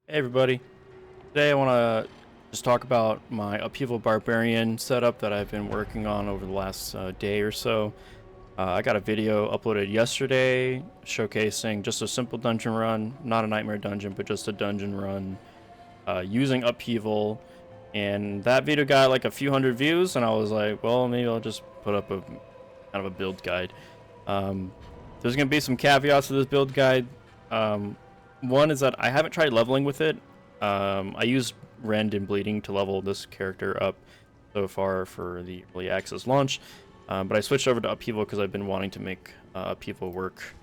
Hey everybody, today I want to just talk about my Upheaval Barbarian setup that I've been working on over the last day or so. I got a video uploaded yesterday showcasing just a simple dungeon run, not a nightmare dungeon, but just a dungeon run using Upheaval, and that video got like a few hundred views, and I was like, well, maybe I'll just put up a kind of a build guide. There's going to be some caveats to this build guide. One is that I haven't tried leveling with it. I used Rend and Bleeding to level this character up so far for the early access launch, but I switched over to Upheaval because I've been wanting to make Upheaval work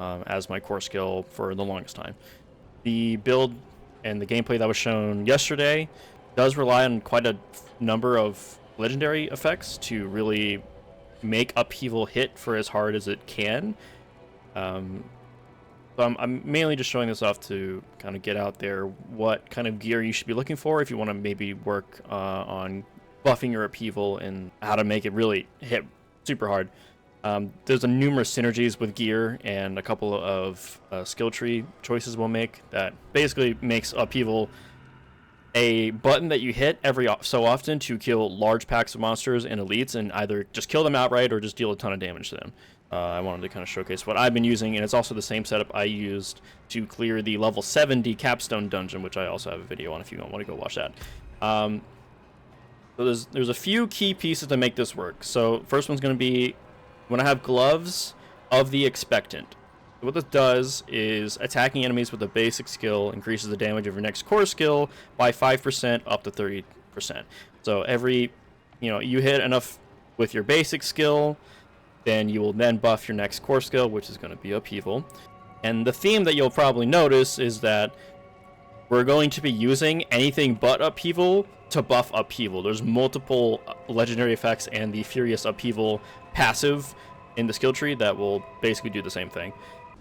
as my core skill for the longest time. The build and the gameplay that was shown yesterday does rely on quite a number of legendary effects to really make Upheaval hit for as hard as it can. So I'm mainly just showing this off to kind of get out there what kind of gear you should be looking for if you want to maybe work on buffing your Upheaval and how to make it really hit super hard. There's numerous synergies with gear and a couple of skill tree choices we'll make that basically makes Upheaval a button that you hit every so often to kill large packs of monsters and elites and either just kill them outright or just deal a ton of damage to them. I wanted to kind of showcase what I've been using, and it's also the same setup I used to clear the level 70 capstone dungeon, which I also have a video on if you want to go watch that. So there's a few key pieces to make this work. So first one's going to be when I have gloves of the expectant. What this does is attacking enemies with a basic skill increases the damage of your next core skill by 5% up to 30%. So every, you hit enough with your basic skill, then you will then buff your next core skill, which is going to be Upheaval. And the theme that you'll probably notice is that we're going to be using anything but Upheaval to buff Upheaval. There's multiple legendary effects and the Furious Upheaval passive in the skill tree that will basically do the same thing.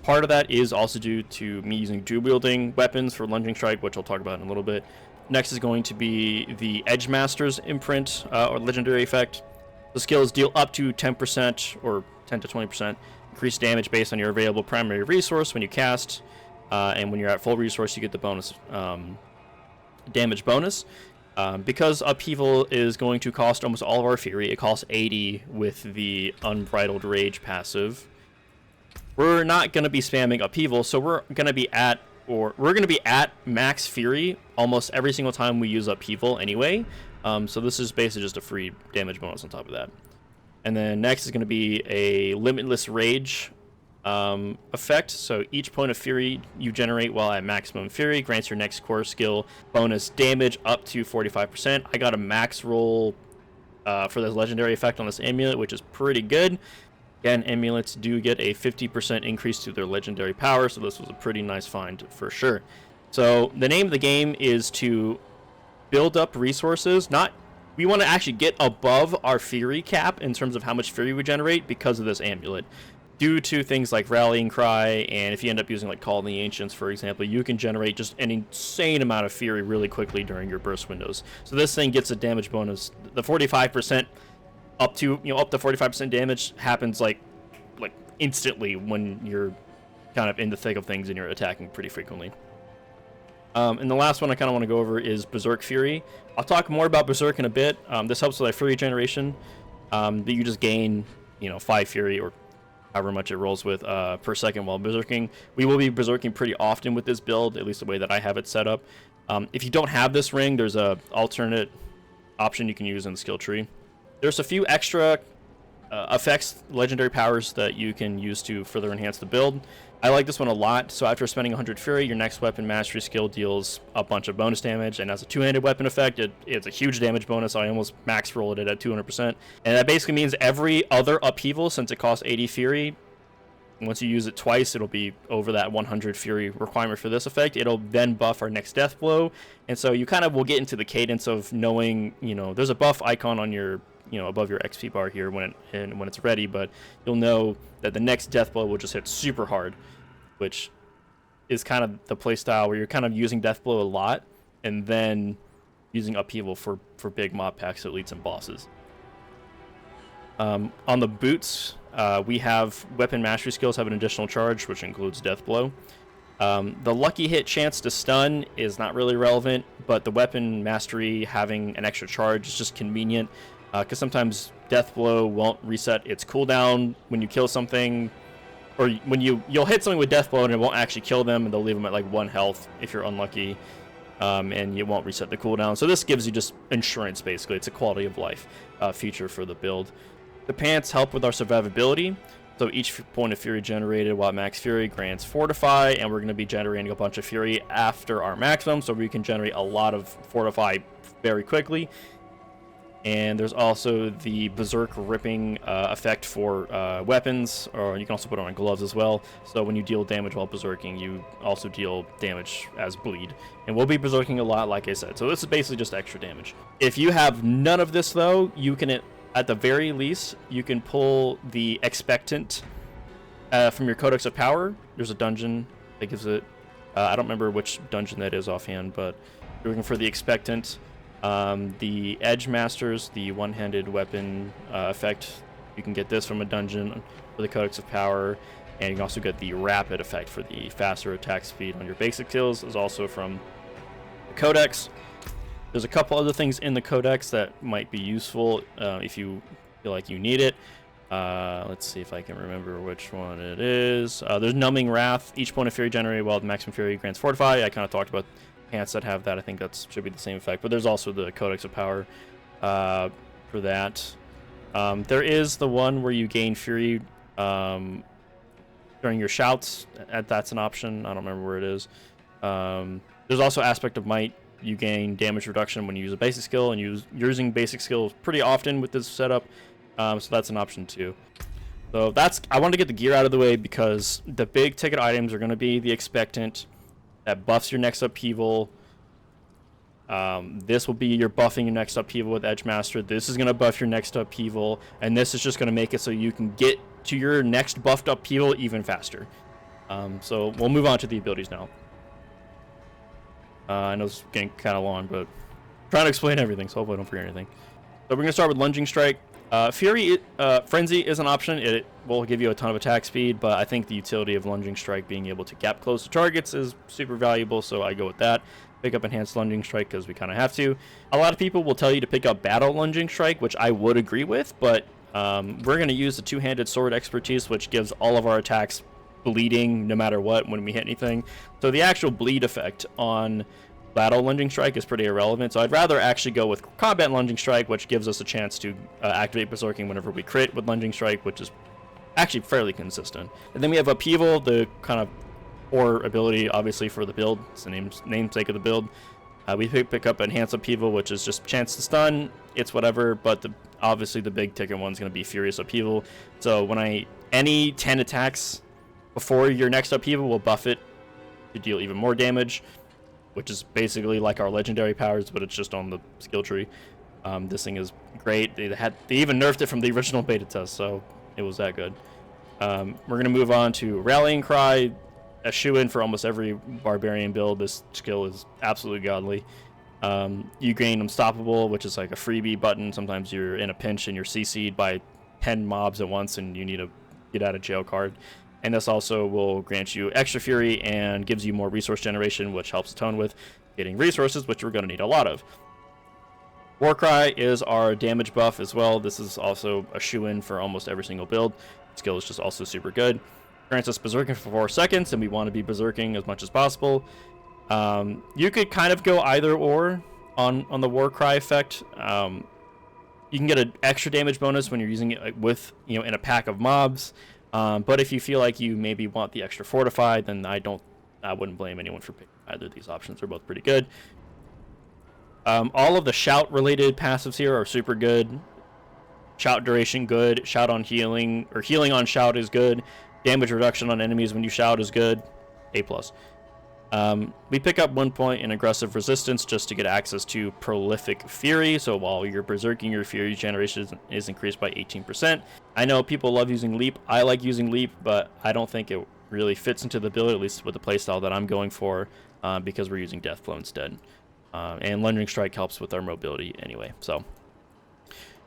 Part of that is also due to me using dual-wielding weapons for lunging strike, which I'll talk about in a little bit. Next is going to be the Edge Master's imprint or legendary effect. The skills deal up to 10% or 10 to 20% increased damage based on your available primary resource when you cast, and when you're at full resource, you get the bonus damage bonus. Because Upheaval is going to cost almost all of our Fury, it costs 80 with the Unbridled Rage passive. We're not going to be spamming Upheaval, so we're going to be at max Fury almost every single time we use Upheaval anyway. So this is basically just a free damage bonus on top of that. And then next is going to be a Limitless Rage effect. So each point of Fury you generate while at maximum Fury grants your next core skill bonus damage up to 45%. I got a max roll for this legendary effect on this amulet, which is pretty good. Again, amulets do get a 50% increase to their legendary power, so this was a pretty nice find for sure. So the name of the game is to build up resources. We want to actually get above our Fury cap in terms of how much Fury we generate because of this amulet. Due to things like Rallying Cry, and if you end up using like Call of the Ancients, for example, you can generate just an insane amount of Fury really quickly during your burst windows. So this thing gets a damage bonus. The 45% up to 45% damage happens like instantly when you're kind of in the thick of things and you're attacking pretty frequently. And the last one I kind of want to go over is Berserk Fury. I'll talk more about Berserk in a bit. This helps with our Fury generation. That you just gain 5 Fury or however much it rolls with per second while berserking. We will be berserking pretty often with this build, at least the way that I have it set up. If you don't have this ring, there's a alternate option you can use in the skill tree. There's a few extra effects, legendary powers that you can use to further enhance the build. I like this one a lot. So after spending 100 Fury, your next weapon mastery skill deals a bunch of bonus damage, and as a two-handed weapon effect, it's a huge damage bonus. I almost max rolled it at 200%, and that basically means every other Upheaval, since it costs 80 Fury, once you use it twice, it'll be over that 100 Fury requirement for this effect. It'll then buff our next Death Blow, and so you kind of will get into the cadence of knowing, there's a buff icon on your above your XP bar here when it's ready, but you'll know that the next Death Blow will just hit super hard, which is kind of the play style where you're kind of using Death Blow a lot and then using Upheaval for big mob packs, elites, and bosses. On the boots, we have weapon mastery skills have an additional charge, which includes Death Blow. The lucky hit chance to stun is not really relevant, but the weapon mastery having an extra charge is just convenient, because sometimes Death Blow won't reset its cooldown when you kill something, or when you'll hit something with Death Blow and it won't actually kill them, and they'll leave them at like 1 health if you're unlucky, and you won't reset the cooldown. So this gives you just insurance, basically. It's a quality of life feature for the build. The pants help with our survivability. So each point of Fury generated while Max Fury grants Fortify, and we're going to be generating a bunch of Fury after our maximum, so we can generate a lot of Fortify very quickly. And there's also the Berserk Ripping effect for weapons, or you can also put it on gloves as well. So when you deal damage while berserking, you also deal damage as bleed. And we'll be berserking a lot, like I said. So this is basically just extra damage. If you have none of this, though, you can... At the very least, you can pull the Expectant from your Codex of Power. There's a dungeon that gives it... I don't remember which dungeon that is offhand, but you're looking for the Expectant. The Edge Masters, the one-handed weapon effect, you can get this from a dungeon for the Codex of Power. And you can also get the Rapid effect for the faster attack speed on your basic kills. Is also from the Codex. There's a couple other things in the Codex that might be useful if you feel like you need it. Let's see if I can remember which one it is. There's Numbing Wrath. Each point of Fury generated while the maximum Fury grants Fortify. I kind of talked about pants that have that. I think that should be the same effect. But there's also the Codex of Power for that. There is the one where you gain Fury during your shouts. That's an option. I don't remember where it is. There's also Aspect of Might. You gain damage reduction when you use a basic skill, and using basic skills pretty often with this setup, so that's an option too. So I wanted to get the gear out of the way because the big ticket items are going to be the Expectant that buffs your next upheaval. This will be your buffing your next upheaval with Edgemaster. This is going to buff your next upheaval, and this is just going to make it so you can get to your next buffed upheaval even faster. So we'll move on to the abilities now. I know it's getting kind of long, but I'm trying to explain everything, so hopefully I don't forget anything. So we're going to start with Lunging Strike. Frenzy is an option. It will give you a ton of attack speed, but I think the utility of Lunging Strike, being able to gap close to targets, is super valuable, so I go with that. Pick up Enhanced Lunging Strike because we kind of have to. A lot of people will tell you to pick up Battle Lunging Strike, which I would agree with, but we're going to use the Two-Handed Sword expertise, which gives all of our attacks bleeding no matter what when we hit anything. So the actual bleed effect on Battle Lunging Strike is pretty irrelevant, so I'd rather actually go with Combat Lunging Strike, which gives us a chance to activate Berserking whenever we crit with Lunging Strike, which is actually fairly consistent. And then we have Upheaval, the kind of core ability, obviously, for the build. It's the namesake of the build. We pick up Enhanced Upheaval, which is just chance to stun. It's whatever, but obviously the big ticket one's going to be Furious Upheaval. So when any 10 attacks before your next upheaval will buff it to deal even more damage, which is basically like our legendary powers, but it's just on the skill tree. This thing is great. They even nerfed it from the original beta test, so it was that good. We're gonna move on to Rallying Cry, a shoe-in for almost every Barbarian build. This skill is absolutely godly. You gain Unstoppable, which is like a freebie button. Sometimes you're in a pinch and you're CC'd by 10 mobs at once and you need a get out of jail card. And this also will grant you extra Fury and gives you more resource generation, which helps atone with getting resources, which we're going to need a lot of. Warcry is our damage buff as well. This is also a shoe-in for almost every single build. Skill is just also super good. Grants us Berserking for 4 seconds, and we want to be Berserking as much as possible. You could kind of go either or on the Warcry effect. You can get an extra damage bonus when you're using it with, in a pack of mobs. But if you feel like you maybe want the extra Fortify, then I wouldn't blame anyone for picking either of these options. They're both pretty good. All of the shout-related passives here are super good. Shout duration, good. Shout on healing, or healing on shout is good. Damage reduction on enemies when you shout is good. A+. We pick up 1 point in aggressive resistance just to get access to Prolific Fury. So while you're berserking, your Fury generation is increased by 18%. I know people love using Leap. I like using Leap, but I don't think it really fits into the build, at least with the playstyle that I'm going for, because we're using Death Blow instead. And Lunging Strike helps with our mobility anyway. So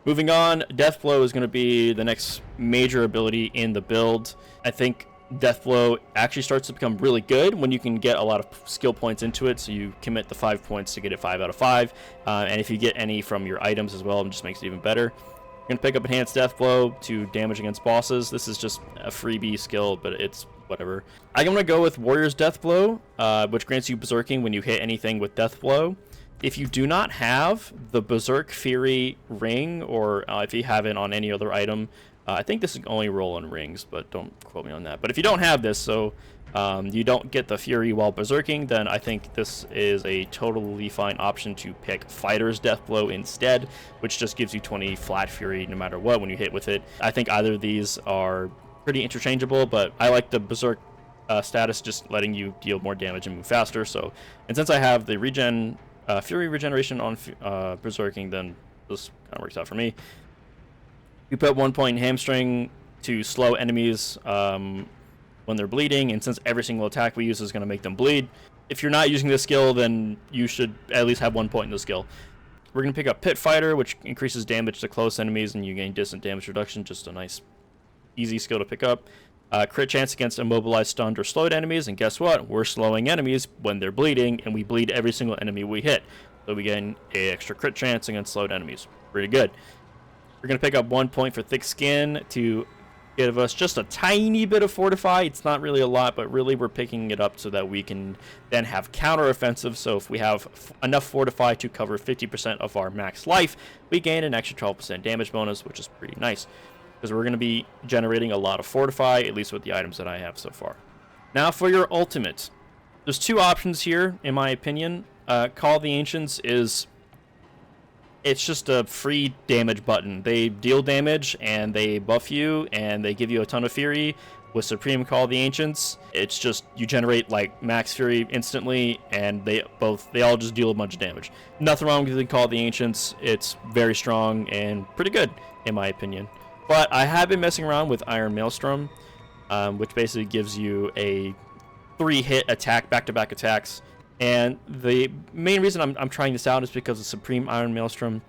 moving on, Death Blow is going to be the next major ability in the build. I think Death Blow actually starts to become really good when you can get a lot of skill points into it. So you commit the 5 points to get it 5 out of 5. And if you get any from your items as well, it just makes it even better. You're going to pick up Enhanced Death Blow to damage against bosses. This is just a freebie skill, but it's whatever. I'm going to go with Warrior's Death Blow, which grants you Berserking when you hit anything with Death Blow. If you do not have the Berserk Fury ring, or if you have it on any other item, I think this is only roll on rings, but don't quote me on that. But if you don't have this, so you don't get the Fury while Berserking, then I think this is a totally fine option to pick Fighter's Death Blow instead, which just gives you 20 flat Fury no matter what when you hit with it. I think either of these are pretty interchangeable, but I like the Berserk status, just letting you deal more damage and move faster. So, and since I have the Fury regeneration on Berserking, then this kind of works out for me. You put 1 point in Hamstring to slow enemies when they're bleeding, and since every single attack we use is going to make them bleed, if you're not using this skill, then you should at least have 1 point in the skill. We're going to pick up Pit Fighter, which increases damage to close enemies, and you gain distant damage reduction. Just a nice, easy skill to pick up. Crit chance against immobilized, stunned, or slowed enemies, and guess what? We're slowing enemies when they're bleeding, and we bleed every single enemy we hit. So we gain an extra crit chance against slowed enemies. Pretty good. We're going to pick up 1 point for Thick Skin to give us just a tiny bit of Fortify. It's not really a lot, but really we're picking it up so that we can then have counter-offensive. So if we have enough Fortify to cover 50% of our max life, we gain an extra 12% damage bonus, which is pretty nice, because we're going to be generating a lot of Fortify, at least with the items that I have so far. Now for your ultimate. There's two options here, in my opinion. Call of the Ancients it's just a free damage button. They deal damage, and they buff you, and they give you a ton of Fury. With Supreme Call of the Ancients, it's just, you generate, like, max Fury instantly, and they all just deal a bunch of damage. Nothing wrong with the Call of the Ancients. It's very strong and pretty good, in my opinion. But I have been messing around with Iron Maelstrom, which basically gives you a 3-hit attack, back-to-back attacks. And the main reason I'm trying this out is because of Supreme Iron Maelstrom.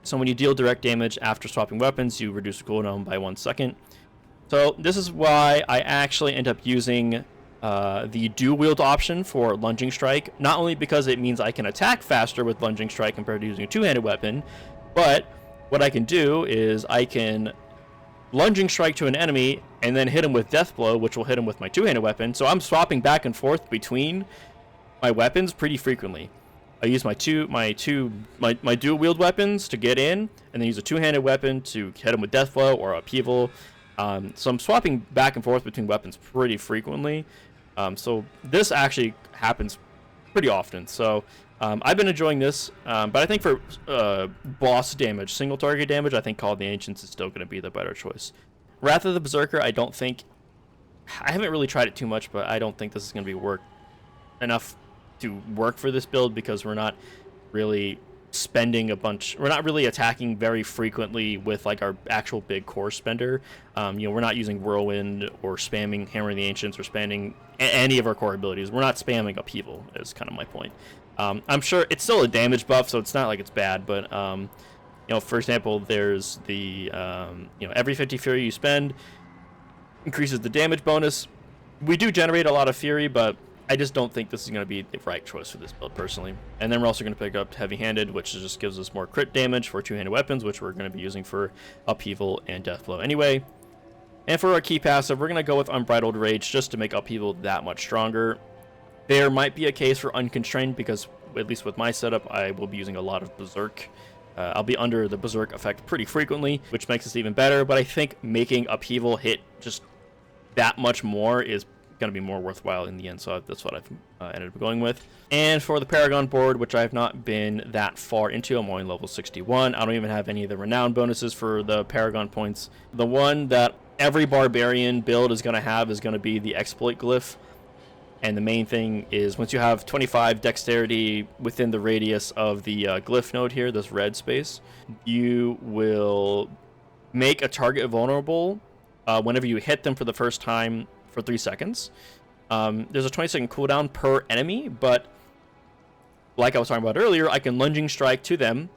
So when you deal direct damage after swapping weapons, you reduce the cooldown by 1 second. So this is why I actually end up using the dual wield option for Lunging Strike. Not only because it means I can attack faster with Lunging Strike compared to using a two-handed weapon, but what I can do is I can Lunging Strike to an enemy and then hit him with Death Blow, which will hit him with my two-handed weapon. So I'm swapping back and forth between my weapons pretty frequently. I use my dual wield weapons to get in, and then use a two-handed weapon to hit him with Death Blow or Upheaval. So I'm swapping back and forth between weapons pretty frequently. So this actually happens pretty often. So I've been enjoying this, but I think for boss damage, single target damage, I think Call of the Ancients is still going to be the better choice. Wrath of the Berserker, I haven't really tried it too much, but I don't think this is going to be enough to work for this build, because we're not really we're not really attacking very frequently with like our actual big core spender. We're not using Whirlwind or spamming Hammer of the Ancients or spamming any of our core abilities. We're not spamming Upheaval, is kind of my point. I'm sure it's still a damage buff, so it's not like it's bad, but for example, there's the every 50 Fury you spend increases the damage bonus. We do generate a lot of Fury, but I just don't think this is going to be the right choice for this build, personally. And then we're also going to pick up Heavy-Handed, which just gives us more crit damage for two-handed weapons, which we're going to be using for Upheaval and Death Blow anyway. And for our key passive, we're going to go with Unbridled Rage, just to make Upheaval that much stronger. There might be a case for Unconstrained, because, at least with my setup, I will be using a lot of Berserk. I'll be under the Berserk effect pretty frequently, which makes this even better, but I think making Upheaval hit just that much more is going to be more worthwhile in the end, so that's what I've ended up going with. And for the Paragon board, which I've not been that far into, I'm only level 61. I don't even have any of the renown bonuses for the Paragon points. The one that every Barbarian build is going to have is going to be the Exploit Glyph, and the main thing is once you have 25 dexterity within the radius of the glyph node here, this red space, you will make a target vulnerable whenever you hit them for the first time for 3 seconds. There's a 20-second cooldown per enemy, but like I was talking about earlier, I can Lunging Strike to them,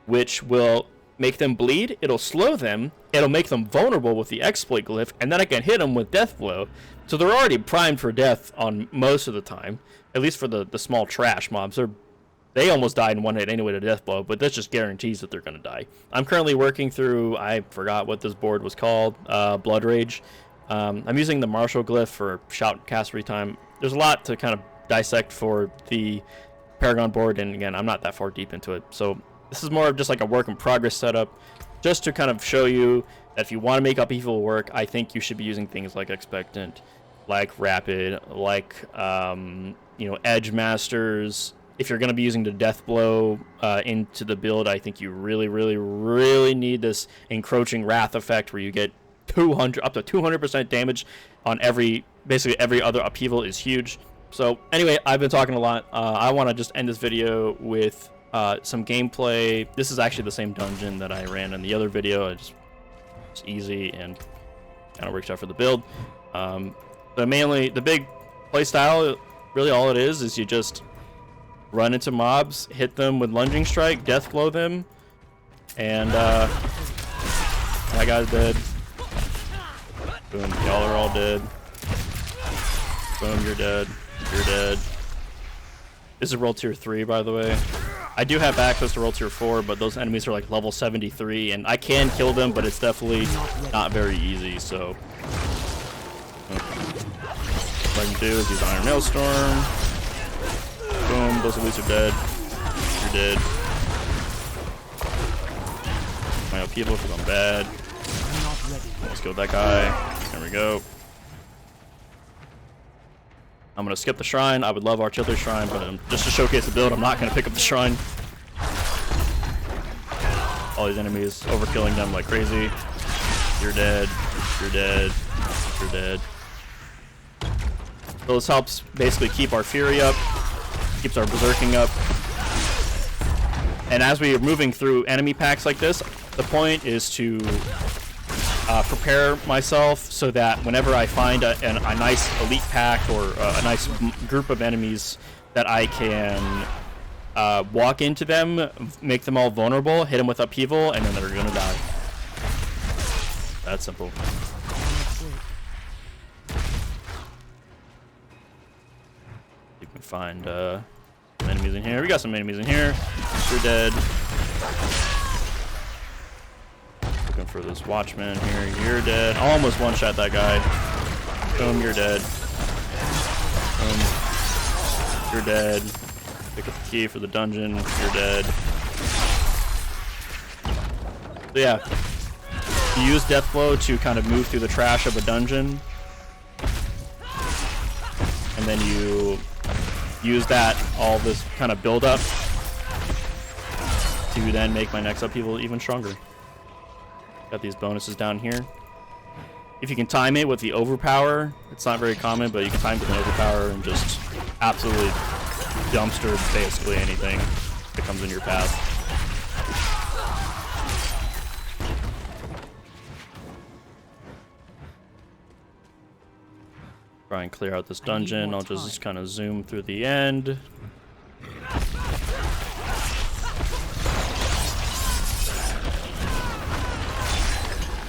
which will make them bleed, it'll slow them, it'll make them vulnerable with the exploit glyph, and then I can hit them with death blow. So they're already primed for death on most of the time, at least for the small trash mobs. They almost died in one hit anyway to death blow, but this just guarantees that they're going to die. I'm currently working through, I forgot what this board was called, Blood Rage. I'm using the Marshall glyph for shout castery time. There's a lot to kind of dissect for the Paragon board, and again, I'm not that far deep into it. So this is more of just like a work in progress setup, just to kind of show you that if you want to make Upheaval work, I think you should be using things like Expectant, like Rapid, like Edge Masters. If you're going to be using the death blow into the build, I think you really, really, really need this encroaching wrath effect where you get up to 200% damage on basically every other upheaval is huge. So anyway, I've been talking a lot. I want to just end this video with some gameplay. This is actually the same dungeon that I ran in the other video. It's easy and kind of works out for the build. But mainly the big play style, really all it is you just run into mobs, hit them with lunging strike, death blow them, and that guy's dead. Boom, y'all are all dead. Boom, you're dead. You're dead. This is World Tier 3, by the way. I do have access to World Tier 4, but those enemies are like level 73, and I can kill them, but it's definitely not very easy, so what I can do is use Iron Maelstrom. Boom, those elites are dead. You're dead. My upheaval because I'm bad. Let's kill that guy. There we go. I'm gonna skip the shrine. I would love Artillery Shrine, but just to showcase the build, I'm not gonna pick up the shrine. All these enemies, overkilling them like crazy. You're dead. You're dead. You're dead. So this helps basically keep our Fury up, keeps our Berserking up. And as we are moving through enemy packs like this, the point is to prepare myself so that whenever I find a nice elite pack or a nice group of enemies, that I can walk into them, make them all vulnerable, hit them with upheaval, and then they're gonna die. That's simple. You can find some enemies in here. We got some enemies in here. You're dead. Looking for this Watchman here. You're dead. Almost one-shot that guy. Boom, you're dead. Boom. You're dead. Pick up the key for the dungeon. You're dead. So yeah, you use Death Blow to kind of move through the trash of a dungeon, and then you use all this kind of build up to then make my next upheaval even stronger. Got these bonuses down here. If you can time it with the Overpower, it's not very common, but you can time it with an Overpower and just absolutely dumpster basically anything that comes in your path. Try and clear out this dungeon. I'll just kind of zoom through the end.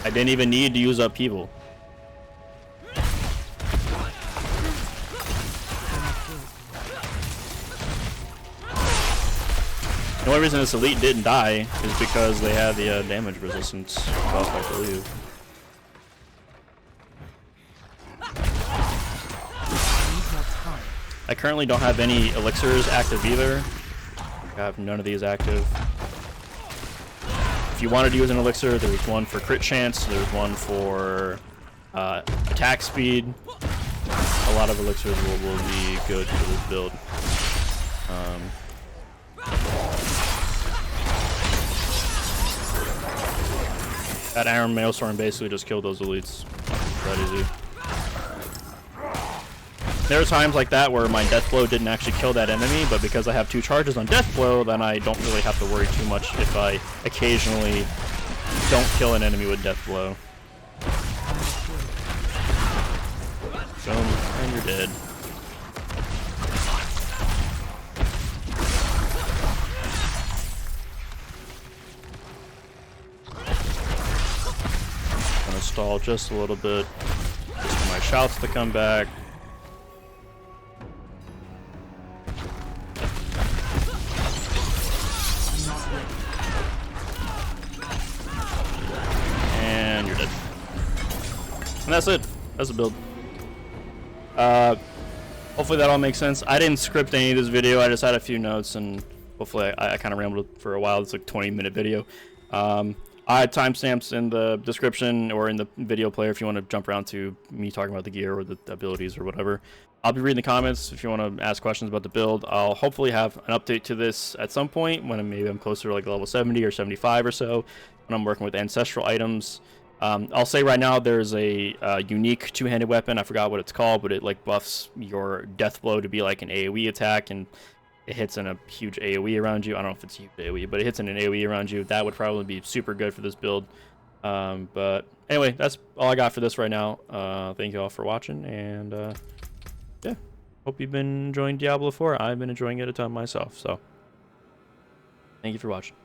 I didn't even need to use upheaval. The only reason this elite didn't die is because they had the damage resistance buff, I believe. I currently don't have any elixirs active either. I have none of these active. If you wanted to use an elixir, there's one for crit chance, there's one for attack speed. A lot of elixirs will be good for this build. That Iron Maelstrom basically just killed those elites. That easy. There are times like that where my Death Blow didn't actually kill that enemy, but because I have 2 charges on Death Blow, then I don't really have to worry too much if I occasionally don't kill an enemy with Death Blow. Boom, and you're dead. stall just a little bit. Just for my shouts to come back. And you're dead. And that's it. That's the build. Hopefully that all makes sense. I didn't script any of this video. I just had a few notes, and hopefully I kind of rambled for a while. It's like a 20-minute video. I had timestamps in the description or in the video player if you want to jump around to me talking about the gear or the abilities or whatever. I'll be reading the comments if you want to ask questions about the build. I'll hopefully have an update to this at some point when maybe I'm closer to like level 70 or 75 or so, when I'm working with ancestral items. I'll say right now there's a unique two-handed weapon. I forgot what it's called, but it like buffs your death blow to be like an AoE attack, and it hits in a huge AoE around you. I don't know if it's huge AoE, but it hits in an AoE around you. That would probably be super good for this build. But anyway, that's all I got for this right now. Thank you all for watching, and yeah, hope you've been enjoying Diablo 4. I've been enjoying it a ton myself, so thank you for watching.